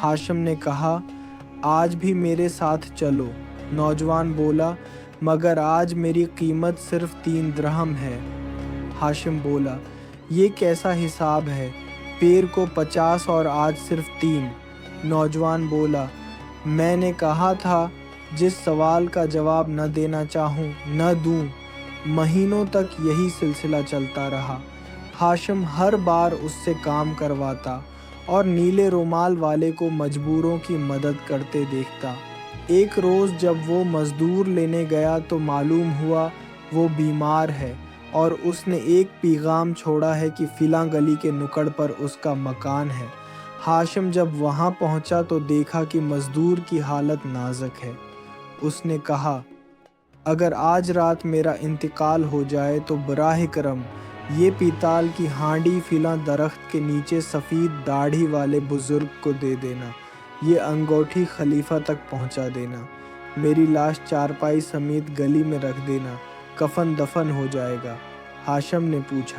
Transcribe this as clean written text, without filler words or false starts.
ہاشم نے کہا آج بھی میرے ساتھ چلو۔ نوجوان بولا مگر آج میری قیمت صرف 3 درہم ہے۔ ہاشم بولا یہ کیسا حساب ہے؟ پیر کو 50 اور آج صرف 3۔ نوجوان بولا میں نے کہا تھا جس سوال کا جواب نہ دینا چاہوں نہ دوں۔ مہینوں تک یہی سلسلہ چلتا رہا۔ ہاشم ہر بار اس سے کام کرواتا اور نیلے رومال والے کو مجبوروں کی مدد کرتے دیکھتا۔ ایک روز جب وہ مزدور لینے گیا تو معلوم ہوا وہ بیمار ہے اور اس نے ایک پیغام چھوڑا ہے کہ فلاں گلی کے نکڑ پر اس کا مکان ہے۔ ہاشم جب وہاں پہنچا تو دیکھا کہ مزدور کی حالت نازک ہے۔ اس نے کہا اگر آج رات میرا انتقال ہو جائے تو براہ کرم یہ پیتال کی ہانڈی فلاں درخت کے نیچے سفید داڑھی والے بزرگ کو دے دینا۔ یہ انگوٹھی خلیفہ تک پہنچا دینا۔ میری لاش چارپائی سمیت گلی میں رکھ دینا۔ کفن دفن ہو جائے گا۔ ہاشم نے پوچھا